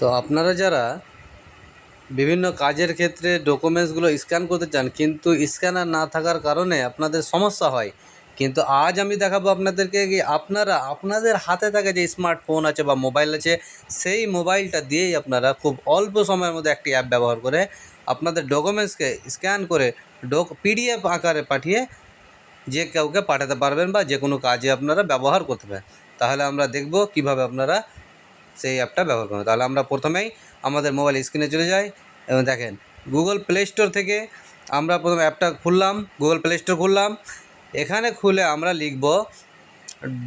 তো আপনারা যারা বিভিন্ন কাজের ক্ষেত্রে ডকুমেন্টসগুলো স্ক্যান করতে চান কিন্তু স্ক্যানার না থাকার কারণে আপনাদের সমস্যা হয়, কিন্তু আজ আমি দেখাবো আপনাদেরকে কি আপনারা আপনাদের হাতে থাকা যে স্মার্টফোন আছে বা মোবাইল আছে সেই মোবাইলটা দিয়েই আপনারা খুব অল্প সময়ের মধ্যে একটি অ্যাপ ব্যবহার করে আপনাদের ডকুমেন্টসকে স্ক্যান করে পিডিএফ আকারে পাঠিয়ে যে কাউকে পাঠাতে পারবেন বা যে কোনো কাজে আপনারা ব্যবহার করতে পারেন। তাহলে আমরা দেখব কিভাবে আপনারা সেই অ্যাপটা ব্যবহার করবেন। তাহলে আমরা প্রথমেই আমাদের মোবাইল স্ক্রিনে চলে যাই এবং দেখেন গুগল প্লে স্টোর থেকে আমরা প্রথমে অ্যাপটা খুললাম, গুগল প্লে স্টোর খুললাম। এখানে খুলে আমরা লিখব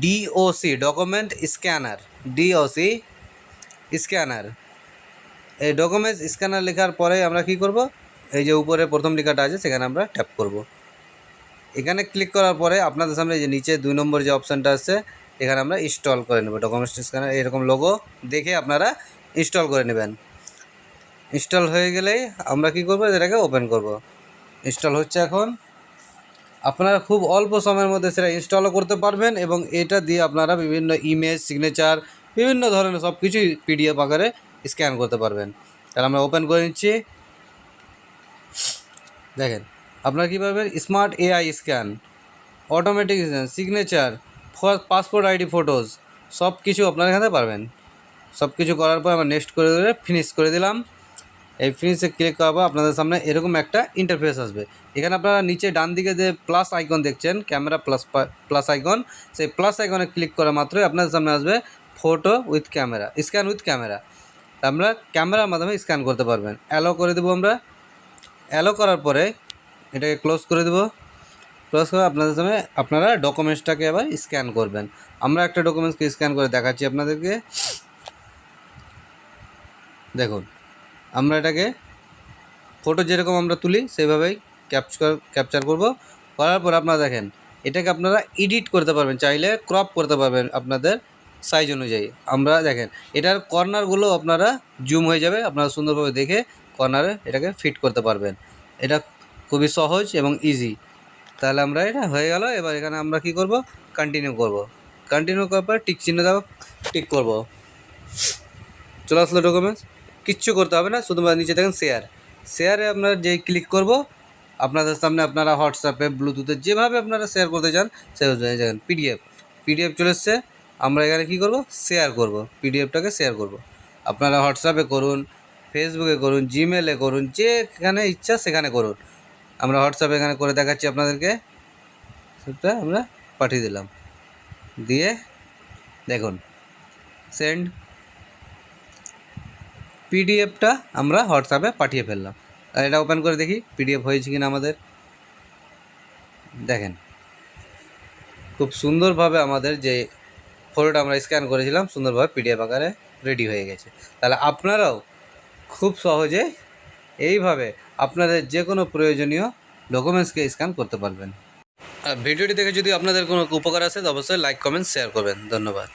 DOC document scanner, DOC scanner. এই ডকুমেন্টস স্ক্যানার লেখার পরে আমরা কি করব, এই যে উপরে প্রথম লেখাটা আছে সেখানে আমরা ট্যাপ করব। এখানে ক্লিক করার পরে আপনাদের সামনে যে নিচে 2 নম্বর যে অপশানটা আছে এখানে আমরা ইনস্টল করে নেব ডকুমেন্টস স্ক্যানার। এরকম লোগো দেখে আপনারা ইনস্টল করে নেবেন। ইনস্টল হয়ে গেলেই আমরা কি করব, এটাকে ওপেন করব। ইনস্টল হচ্ছে এখন। আপনারা খুব অল্প সময়ের মধ্যে সেটা ইনস্টলও করতে পারবেন এবং এটা দিয়ে আপনারা বিভিন্ন ইমেজ, সিগনেচার, বিভিন্ন ধরনের সব কিছুই পিডিএফ আকারে স্ক্যান করতে পারবেন। তাহলে আমরা ওপেন করে নিচ্ছি। দেখেন আপনারা কী পাবেন, smart AI scan, automatic signature, passport ID, photos, সব কিছু আপনারা এখানে পারবেন। সব কিছু করার পর আমরা নেক্সট করে দিলে ফিনিশ করে দিলাম। এই ফিনিশে ক্লিক করার পর আপনাদের সামনে এরকম একটা ইন্টারফেস আসবে। এখানে আপনারা নিচে ডান দিকে যে প্লাস আইকন দেখছেন, ক্যামেরা প্লাস আইকন, সেই প্লাস আইকনে ক্লিক করা মাত্রই আপনাদের সামনে আসবে photo with camera, scan with camera. আমরা ক্যামেরার মাধ্যমে স্ক্যান করতে পারবেন। অ্যালো করে দেবো আমরা। অ্যালো করার পরে এটাকে ক্লোজ করে দেবো। ক্লোজ করে আপনাদের সামনে আপনারা ডকুমেন্টসটাকে আবার স্ক্যান করবেন। আমরা একটা ডকুমেন্টসকে স্ক্যান করে দেখাচ্ছি আপনাদেরকে। দেখুন আমরা এটাকে ফটো যেরকম আমরা তুলি সেইভাবেই ক্যাপচার করব। করার পর আপনারা দেখেন এটাকে আপনারা এডিট করতে পারবেন, চাইলে ক্রপ করতে পারবেন আপনাদের সাইজ অনুযায়ী। আমরা দেখেন এটার কর্নারগুলো আপনারা জুম হয়ে যাবে, আপনারা সুন্দরভাবে দেখে কর্নারে এটাকে ফিট করতে পারবেন। এটা খুবই সহজ এবং ইজি। তাহলে আমরা এটা হয়ে গেল। এবার এখানে আমরা কি করব, কন্টিনিউ করব। কন্টিনিউ করার পর টিক চিহ্ন দেবো, টিক করব। চলে আসলো ডকুমেন্টস। কিচ্ছু করতে হবে না, শুধুমাত্র নিচে দেখেন শেয়ার। শেয়ারে আপনারা যেই ক্লিক করব আপনাদের সামনে আপনারা হোয়াটসঅ্যাপে, ব্লুটুথে যেভাবে আপনারা শেয়ার করতে চান সেভাবে দেখেন পিডিএফ চলে এসছে। আমরা এখানে কী করব, শেয়ার করব, পিডিএফটাকে শেয়ার করব। আপনারা হোয়াটসঅ্যাপে করুন, ফেসবুকে করুন, জিমেলে করুন, যেখানে ইচ্ছা সেখানে করুন। আমরা হোয়াটসঅ্যাপে এখানে করে দেখাচ্ছি আপনাদেরকে। সেটা আমরা পাঠিয়ে দিলাম, দিয়ে দেখুন সেন্ড। পিডিএফটা আমরা হোয়াটসঅ্যাপে পাঠিয়ে ফেললাম। আর এটা ওপেন করে দেখি পিডিএফ হয়েছে কিনা আমাদের। দেখেন খুব সুন্দরভাবে আমাদের যে ফটোটা আমরা স্ক্যান করেছিলাম সুন্দরভাবে পিডিএফ আকারে রেডি হয়ে গেছে। তাহলে আপনারাও খুব সহজে এইভাবে আপনাদের যে কোনো প্রয়োজনীয় ডকুমেন্টসকে স্ক্যান করতে পারবেন। আর ভিডিওটি দেখে যদি আপনাদের কোনো উপকার আসে তো অবশ্যই লাইক, কমেন্ট, শেয়ার করবেন। ধন্যবাদ।